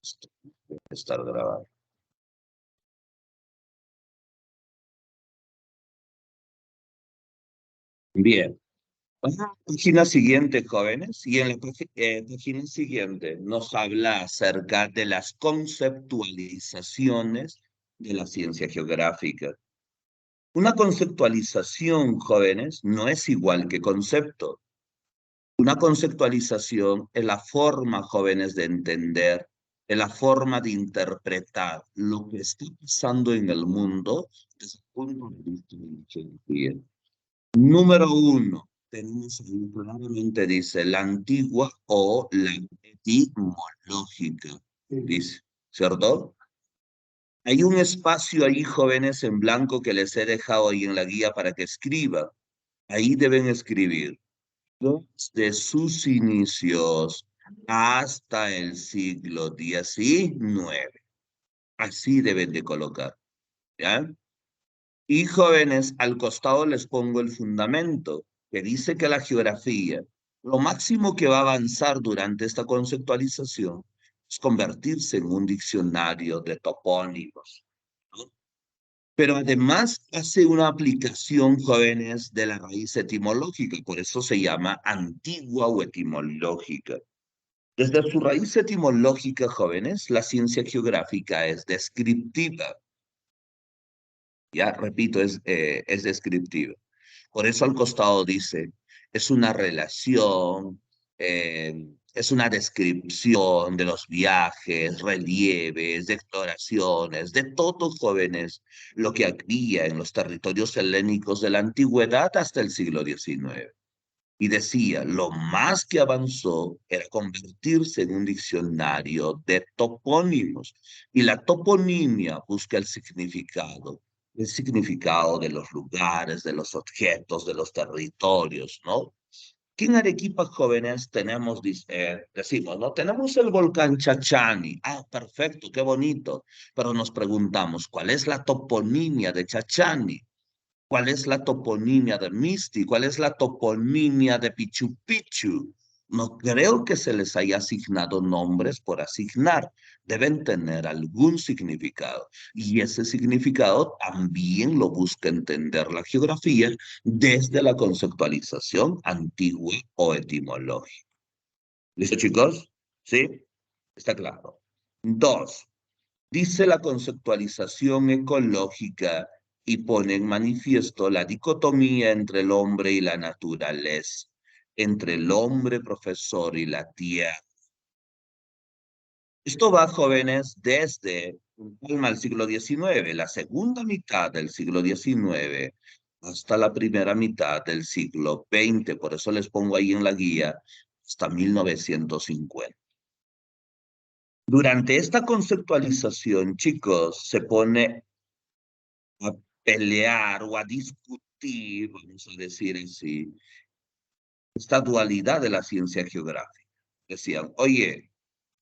Esto debe estar grabado. Bien. Vamos a la página siguiente, jóvenes, y en la página siguiente nos habla acerca de las conceptualizaciones de la ciencia geográfica. Una conceptualización, jóvenes, no es igual que concepto. Una conceptualización es la forma, jóvenes, de entender, es la forma de interpretar lo que está pasando en el mundo desde el punto de vista de la geografía. Número uno, tenemos ahí claramente, dice, la antigua o la etimológica, dice, ¿cierto? Hay un espacio ahí, jóvenes, en blanco que les he dejado ahí en la guía para que escriban. Ahí deben escribir. Desde sus inicios hasta el siglo XIX. Así deben de colocar, ¿ya? Y jóvenes, al costado les pongo el fundamento, que dice que la geografía, lo máximo que va a avanzar durante esta conceptualización es convertirse en un diccionario de topónimos, ¿no? Pero además hace una aplicación, jóvenes, de la raíz etimológica, y por eso se llama antigua o etimológica. Desde su raíz etimológica, jóvenes, la ciencia geográfica es descriptiva. Ya, repito, es descriptiva. Por eso al costado dice, es una relación, es una descripción de los viajes, relieves, de exploraciones, de todos jóvenes, lo que había en los territorios helénicos de la antigüedad hasta el siglo XIX. Y decía, lo más que avanzó era convertirse en un diccionario de topónimos. Y la toponimia busca el significado de los lugares, de los objetos, de los territorios, ¿no? Aquí en Arequipa, jóvenes, tenemos, decimos, ¿no? Tenemos el volcán Chachani. Ah, perfecto, qué bonito. Pero nos preguntamos, ¿cuál es la toponimia de Chachani? ¿Cuál es la toponimia de Misti? ¿Cuál es la toponimia de Pichu Picchu? No creo que se les haya asignado nombres por asignar. Deben tener algún significado. Y ese significado también lo busca entender la geografía desde la conceptualización antigua o etimológica. ¿Listo, chicos? ¿Sí? Está claro. Dos, dice la conceptualización ecológica y pone en manifiesto la dicotomía entre el hombre y la naturaleza, entre el hombre profesor y la tierra. Esto va, jóvenes, desde el siglo XIX, la segunda mitad del siglo XIX, hasta la primera mitad del siglo XX. Por eso les pongo ahí en la guía hasta 1950. Durante esta conceptualización, chicos, se pone a pelear o a discutir, vamos a decir así, esta dualidad de la ciencia geográfica. Decían, oye,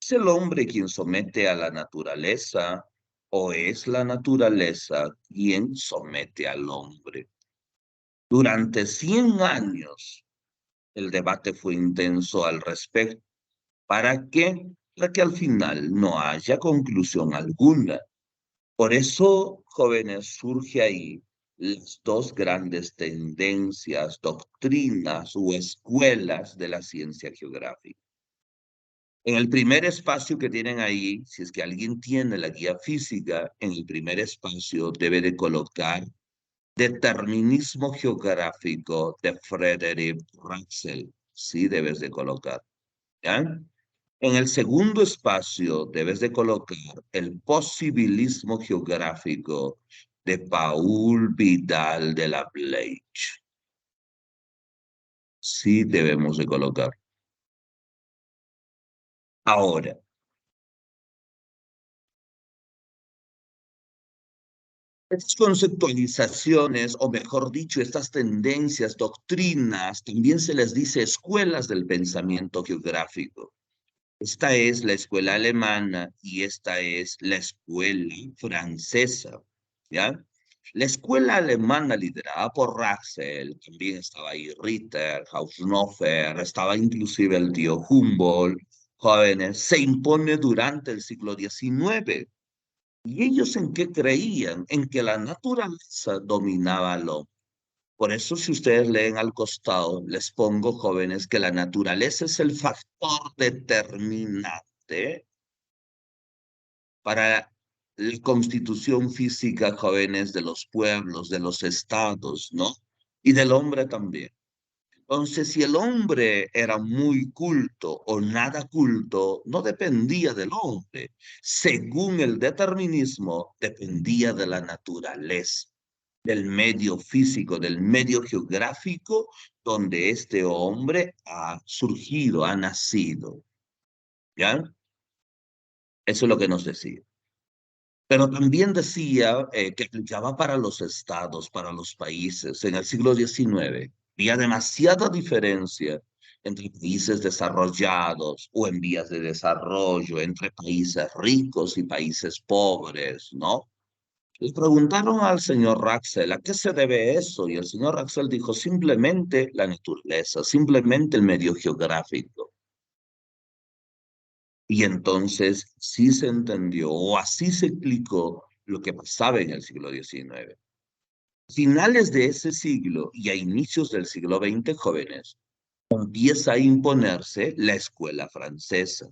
¿es el hombre quien somete a la naturaleza o es la naturaleza quien somete al hombre? Durante 100 años el debate fue intenso al respecto. ¿Para qué? Para que al final no haya conclusión alguna. Por eso, jóvenes, surge ahí las dos grandes tendencias, doctrinas o escuelas de la ciencia geográfica. En el primer espacio que tienen ahí, si es que alguien tiene la guía física, en el primer espacio debe de colocar determinismo geográfico de Frederick Russell. Sí debes de colocar, ¿ya? En el segundo espacio debes de colocar el posibilismo geográfico de Paul Vidal de la Bleich. Sí debemos de colocar. Ahora, estas conceptualizaciones, o mejor dicho, estas tendencias, doctrinas, también se les dice escuelas del pensamiento geográfico. Esta es la escuela alemana y esta es la escuela francesa, ¿ya? La escuela alemana liderada por Russell, también estaba ahí Ritter, Haushofer, estaba inclusive el tío Humboldt, jóvenes, se impone durante el siglo XIX. ¿Y ellos en qué creían? En que la naturaleza dominaba al hombre. Por eso, si ustedes leen al costado, les pongo, jóvenes, que la naturaleza es el factor determinante para la constitución física, jóvenes, de los pueblos, de los estados, ¿no? Y del hombre también. Entonces, si el hombre era muy culto o nada culto, no dependía del hombre. Según el determinismo, dependía de la naturaleza, del medio físico, del medio geográfico donde este hombre ha surgido, ha nacido. ¿Ya? Eso es lo que nos decía. Pero también decía que aplicaba para los estados, para los países. En el siglo XIX había demasiada diferencia entre países desarrollados o en vías de desarrollo, entre países ricos y países pobres, ¿no? Le preguntaron al señor Raxel, ¿a qué se debe eso? Y el señor Raxel dijo, simplemente la naturaleza, simplemente el medio geográfico. Y entonces sí se entendió o así se explicó lo que pasaba en el siglo XIX. Finales de ese siglo y a inicios del siglo XX, jóvenes, empieza a imponerse la escuela francesa.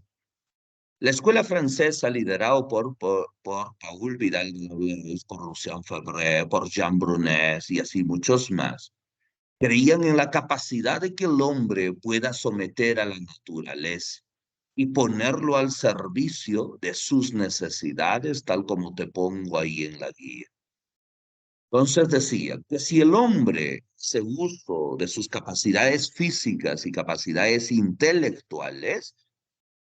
La escuela francesa, liderada por Paul Vidal-Naudin, por Lucien Febvre, por Jean Brunet y así muchos más, creían en la capacidad de que el hombre pueda someter a la naturaleza y ponerlo al servicio de sus necesidades, tal como te pongo ahí en la guía. Entonces decía que si el hombre se uso de sus capacidades físicas y capacidades intelectuales,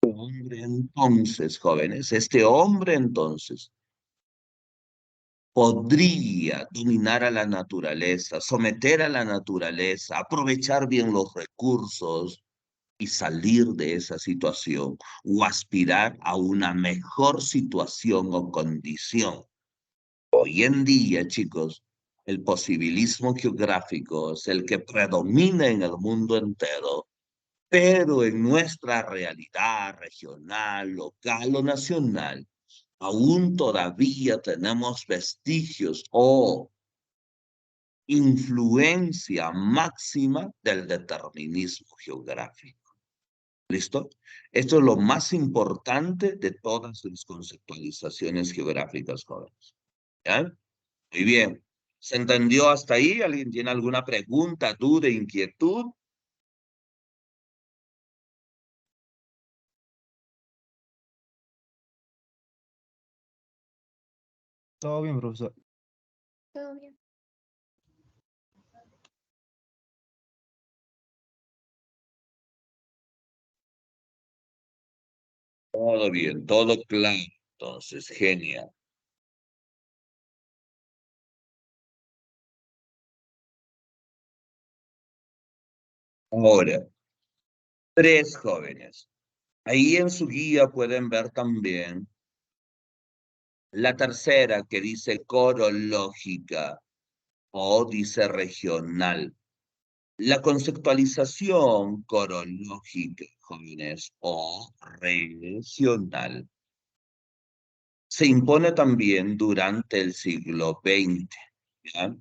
hombre entonces, jóvenes, este hombre entonces podría dominar a la naturaleza, someter a la naturaleza, aprovechar bien los recursos y salir de esa situación o aspirar a una mejor situación o condición. Hoy en día, chicos, el posibilismo geográfico es el que predomina en el mundo entero, pero en nuestra realidad regional, local o nacional, aún todavía tenemos vestigios o influencia máxima del determinismo geográfico. ¿Listo? Esto es lo más importante de todas las conceptualizaciones geográficas, jóvenes. ¿Ya? Muy bien. ¿Se entendió hasta ahí? ¿Alguien tiene alguna pregunta, duda, inquietud? Todo bien, profesor. Todo bien. Todo bien, todo claro. Entonces, genial. Ahora, tres jóvenes. Ahí en su guía pueden ver también la tercera que dice corológica o dice regional. La conceptualización corológica, jóvenes, o regional, se impone también durante el siglo XX. ¿Ya?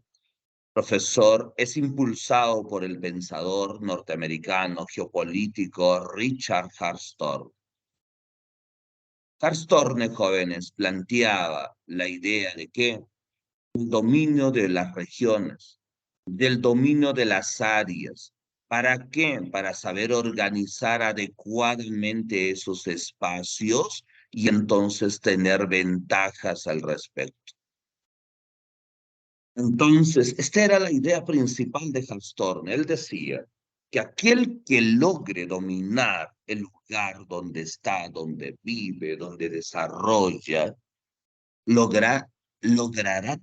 Profesor, es impulsado por el pensador norteamericano geopolítico Richard Harstorne. Harstorne, jóvenes, planteaba la idea de que el dominio de las regiones, del dominio de las áreas. ¿Para qué? Para saber organizar adecuadamente esos espacios y entonces tener ventajas al respecto. Entonces, esta era la idea principal de Harstorne. Él decía que aquel que logre dominar el lugar donde está, donde vive, donde desarrolla, logrará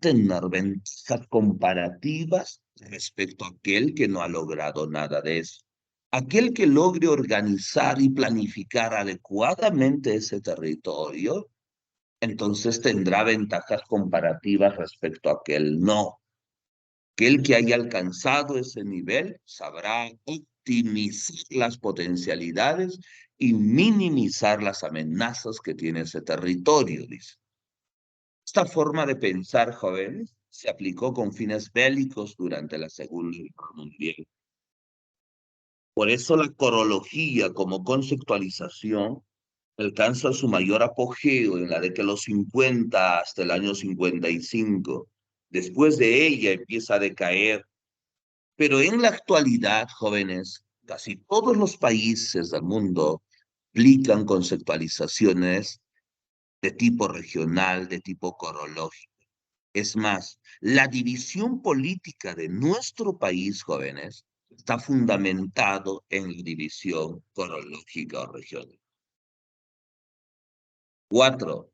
tener ventajas comparativas respecto a aquel que no ha logrado nada de eso. Aquel que logre organizar y planificar adecuadamente ese territorio, entonces tendrá ventajas comparativas respecto a aquel no. Aquel que haya alcanzado ese nivel sabrá optimizar las potencialidades y minimizar las amenazas que tiene ese territorio, dice. Esta forma de pensar, jóvenes, se aplicó con fines bélicos durante la Segunda Guerra Mundial. Por eso la corología como conceptualización alcanza su mayor apogeo en la década de los 50 hasta el año 55. Después de ella empieza a decaer. Pero en la actualidad, jóvenes, casi todos los países del mundo aplican conceptualizaciones de tipo regional, de tipo corológico. Es más, la división política de nuestro país, jóvenes, está fundamentado en la división corológica o regional. 4.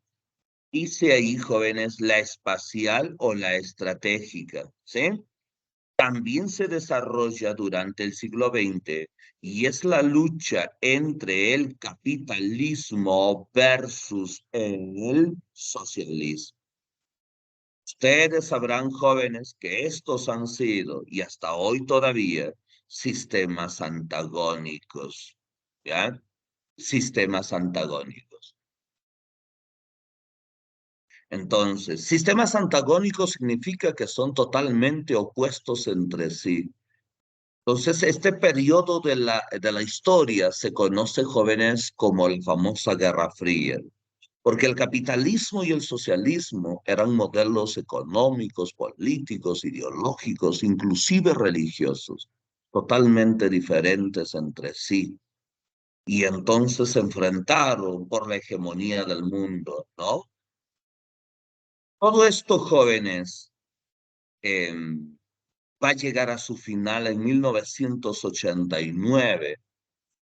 Dice ahí, jóvenes, la espacial o la estratégica, ¿sí? También se desarrolla durante el siglo XX y es la lucha entre el capitalismo versus el socialismo. Ustedes sabrán, jóvenes, que estos han sido, y hasta hoy todavía, sistemas antagónicos, ¿ya? Sistemas antagónicos. Entonces, sistemas antagónicos significa que son totalmente opuestos entre sí. Entonces, este periodo de la historia se conoce, jóvenes, como la famosa Guerra Fría, porque el capitalismo y el socialismo eran modelos económicos, políticos, ideológicos, inclusive religiosos, totalmente diferentes entre sí. Y entonces se enfrentaron por la hegemonía del mundo, ¿no? Todo esto, jóvenes, va a llegar a su final en 1989.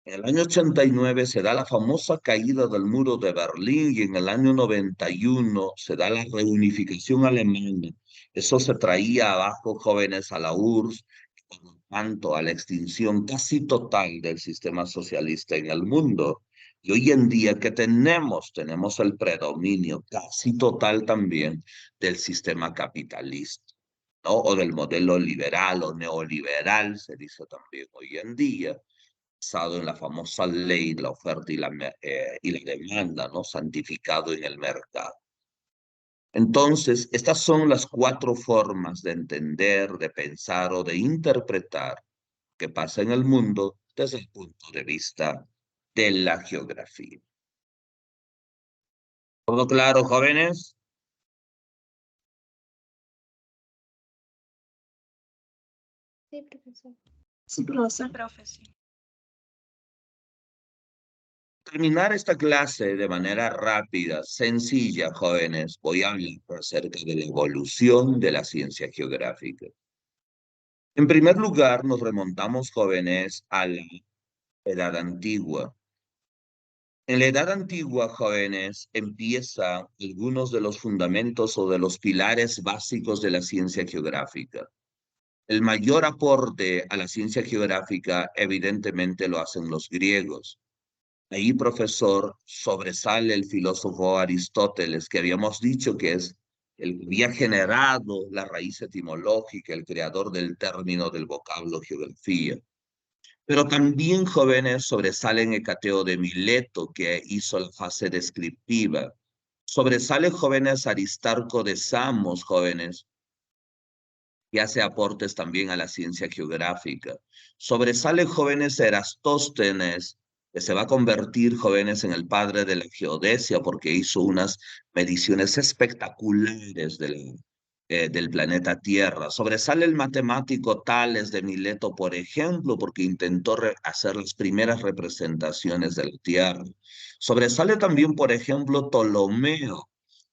En el año 89 se da la famosa caída del muro de Berlín y en el año 91 se da la reunificación alemana. Eso se traía abajo, jóvenes, a la URSS, por lo tanto a la extinción casi total del sistema socialista en el mundo. Y hoy en día, ¿qué tenemos? Tenemos el predominio casi total también del sistema capitalista, ¿no? O del modelo liberal o neoliberal, se dice también hoy en día, basado en la famosa ley de la oferta y la demanda, ¿no? Santificado en el mercado. Entonces, estas son las 4 formas de entender, de pensar o de interpretar qué pasa en el mundo desde el punto de vista de la geografía. ¿Todo claro, jóvenes? Sí, profesor. Sí, profesor. Profe, sí. Terminar esta clase de manera rápida, sencilla, jóvenes, voy a hablar acerca de la evolución de la ciencia geográfica. En primer lugar, nos remontamos, jóvenes, a la Edad Antigua. En la Edad Antigua, jóvenes, empieza algunos de los fundamentos o de los pilares básicos de la ciencia geográfica. El mayor aporte a la ciencia geográfica, evidentemente, lo hacen los griegos. Ahí, profesor, sobresale el filósofo Aristóteles, que habíamos dicho que es el que había generado la raíz etimológica, el creador del término del vocablo geografía. Pero también, jóvenes, sobresalen Hecateo de Mileto, que hizo la fase descriptiva. Sobresale, jóvenes, Aristarco de Samos, jóvenes, que hace aportes también a la ciencia geográfica. Sobresale, jóvenes, Erastóstenes, que se va a convertir, jóvenes, en el padre de la geodesia porque hizo unas mediciones espectaculares del planeta Tierra. Sobresale el matemático Tales de Mileto, por ejemplo, porque intentó hacer las primeras representaciones de la Tierra. Sobresale también, por ejemplo, Ptolomeo.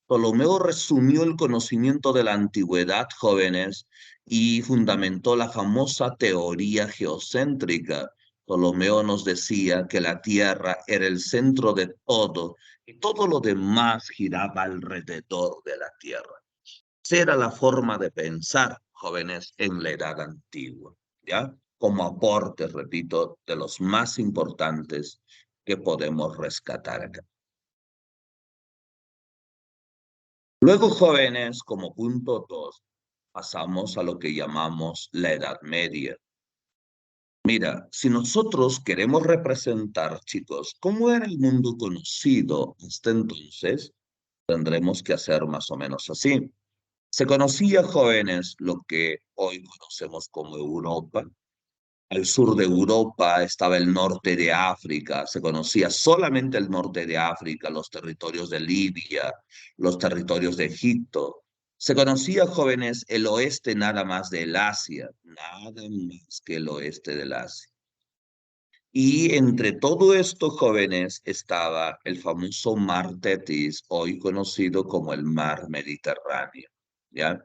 Ptolomeo resumió el conocimiento de la antigüedad, jóvenes, y fundamentó la famosa teoría geocéntrica. Ptolomeo nos decía que la Tierra era el centro de todo y todo lo demás giraba alrededor de la Tierra. Esa era la forma de pensar, jóvenes, en la Edad Antigua, ¿ya? Como aportes, repito, de los más importantes que podemos rescatar acá. Luego, jóvenes, como punto 2, pasamos a lo que llamamos la Edad Media. Mira, si nosotros queremos representar, chicos, cómo era el mundo conocido hasta entonces, tendremos que hacer más o menos así. Se conocía, jóvenes, lo que hoy conocemos como Europa. Al sur de Europa estaba el norte de África, se conocía solamente el norte de África, los territorios de Libia, los territorios de Egipto. Se conocía, jóvenes, el oeste nada más del Asia, nada más que el oeste del Asia. Y entre todo esto, jóvenes, estaba el famoso Mar Tetis, hoy conocido como el Mar Mediterráneo, ¿ya?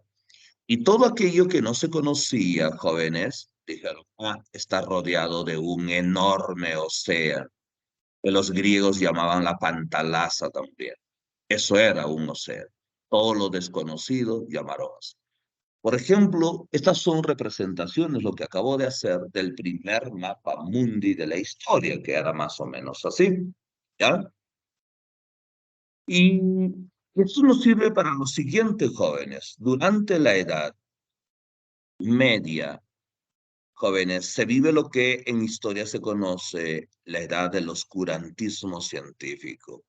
Y todo aquello que no se conocía, jóvenes, dijeron, está rodeado de un enorme océano, que los griegos llamaban la Pantalasa también. Eso era un océano. Todo lo desconocido llamaron así. Por ejemplo, estas son representaciones, lo que acabo de hacer, del primer mapa mundi de la historia, que era más o menos así, ¿ya? Y esto nos sirve para los siguientes jóvenes. Durante la Edad Media, jóvenes, se vive lo que en historia se conoce la edad del oscurantismo científico.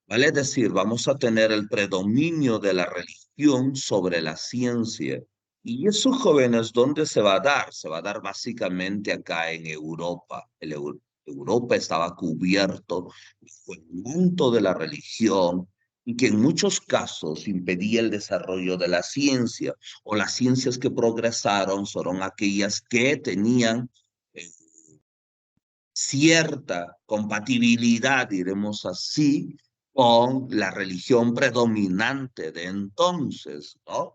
¿Vale? Es decir, vamos a tener el predominio de la religión sobre la ciencia. Y eso, jóvenes, ¿dónde se va a dar? Se va a dar básicamente acá en Europa. Europa estaba cubierto bajo el manto de la religión y que en muchos casos impedía el desarrollo de la ciencia, o las ciencias que progresaron fueron aquellas que tenían eh, cierta compatibilidad, diremos así, con la religión predominante de entonces, ¿no?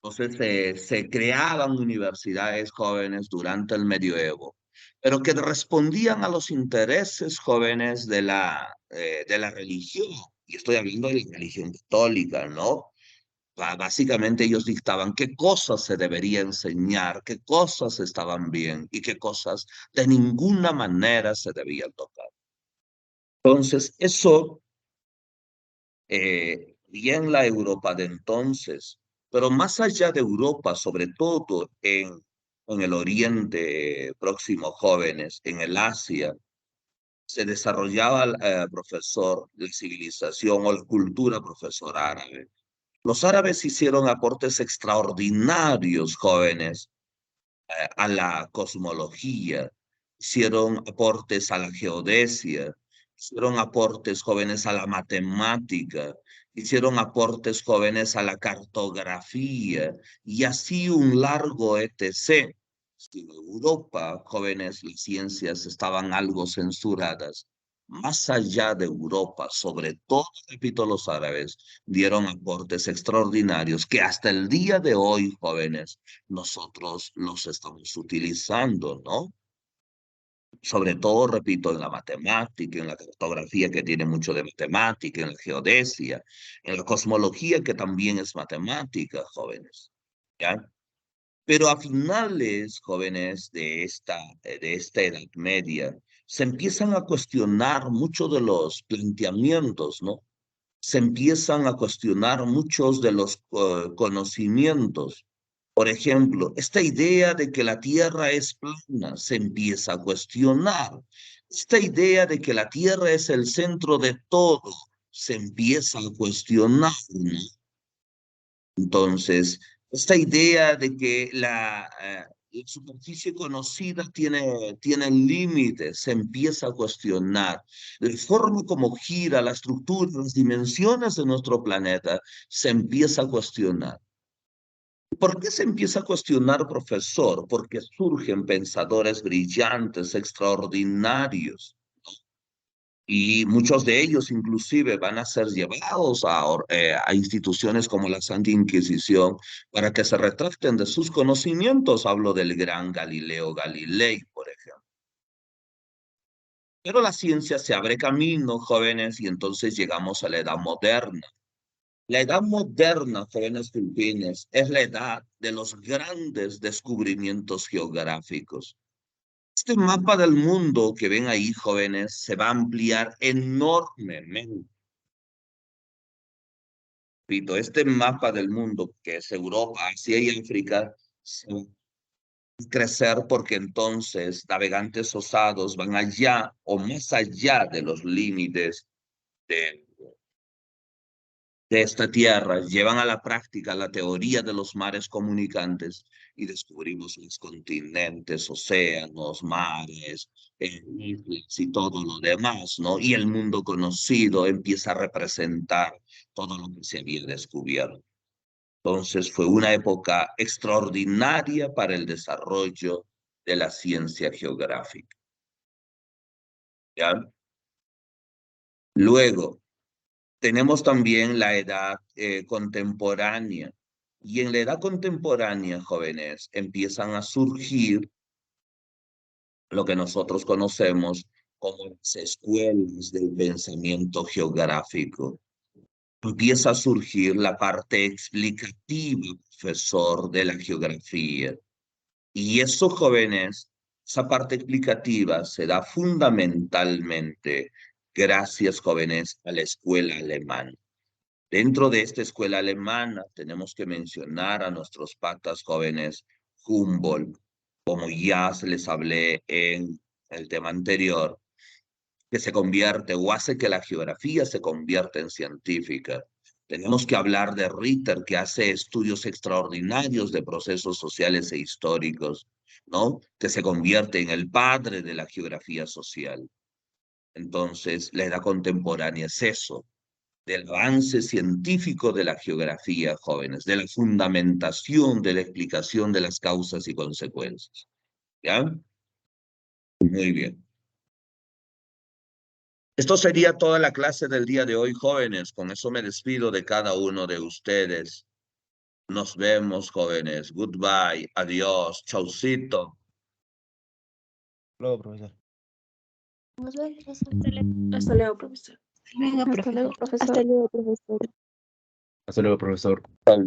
Entonces se creaban universidades jóvenes durante el medioevo, pero que respondían a los intereses jóvenes de la religión. Y estoy hablando de la religión católica, ¿no? Básicamente ellos dictaban qué cosas se debería enseñar, qué cosas estaban bien y qué cosas de ninguna manera se debían tocar. Entonces, eso y en la Europa de entonces, pero más allá de Europa, sobre todo en el Oriente Próximo, jóvenes, en el Asia, se desarrollaba, profesor, la civilización o la cultura, profesor árabe. Los árabes hicieron aportes extraordinarios, jóvenes, a la cosmología, hicieron aportes a la geodesia, hicieron aportes jóvenes a la matemática, hicieron aportes jóvenes a la cartografía y así un largo etc. Si en Europa, jóvenes, las ciencias estaban algo censuradas. Más allá de Europa, sobre todo, repito, los árabes, dieron aportes extraordinarios que hasta el día de hoy, jóvenes, nosotros los estamos utilizando, ¿no? Sobre todo, repito, en la matemática, en la cartografía que tiene mucho de matemática, en la geodesia, en la cosmología que también es matemática, jóvenes, ¿ya? Pero a finales, jóvenes, de esta Edad Media, se empiezan a cuestionar muchos de los planteamientos, ¿no? Se empiezan a cuestionar muchos de los conocimientos. Por ejemplo, esta idea de que la Tierra es plana se empieza a cuestionar. Esta idea de que la Tierra es el centro de todo se empieza a cuestionar, ¿no? Entonces, esta idea de que la superficie conocida tiene límites, se empieza a cuestionar. La forma como gira la estructura, las dimensiones de nuestro planeta, se empieza a cuestionar. ¿Por qué se empieza a cuestionar, profesor? Porque surgen pensadores brillantes, extraordinarios, y muchos de ellos inclusive van a ser llevados a instituciones como la Santa Inquisición para que se retracten de sus conocimientos. Hablo del gran Galileo Galilei, por ejemplo. Pero la ciencia se abre camino, jóvenes, y entonces llegamos a la edad moderna. La edad moderna, jóvenes filipinos, es la edad de los grandes descubrimientos geográficos. Este mapa del mundo que ven ahí, jóvenes, se va a ampliar enormemente. Repito, este mapa del mundo, que es Europa, Asia y África, crecer porque entonces navegantes osados van allá o más allá de los límites de esta tierra, llevan a la práctica la teoría de los mares comunicantes y descubrimos los continentes, océanos, mares, islas y todo lo demás, ¿no? Y el mundo conocido empieza a representar todo lo que se había descubierto. Entonces fue una época extraordinaria para el desarrollo de la ciencia geográfica. ¿Ya? Luego, tenemos también la edad contemporánea. Y en la edad contemporánea, jóvenes, empiezan a surgir lo que nosotros conocemos como las escuelas del pensamiento geográfico. Empieza a surgir la parte explicativa, profesor, de la geografía. Y eso, jóvenes, esa parte explicativa se da fundamentalmente gracias, jóvenes, a la escuela alemana. Dentro de esta escuela alemana tenemos que mencionar a nuestros patas jóvenes Humboldt, como ya se les hablé en el tema anterior, que se convierte o hace que la geografía se convierta en científica. Tenemos que hablar de Ritter, que hace estudios extraordinarios de procesos sociales e históricos, ¿no? Que se convierte en el padre de la geografía social. Entonces, la edad contemporánea es eso, del avance científico de la geografía, jóvenes, de la fundamentación, de la explicación de las causas y consecuencias. ¿Ya? Muy bien. Esto sería toda la clase del día de hoy, jóvenes. Con eso me despido de cada uno de ustedes. Nos vemos, jóvenes. Goodbye. Adiós. Chaucito. Luego, profesor. Nos vemos. Hasta luego, profesor. Hasta luego, profesor. Hasta luego, profesor. Hasta luego, profesor. Hasta luego.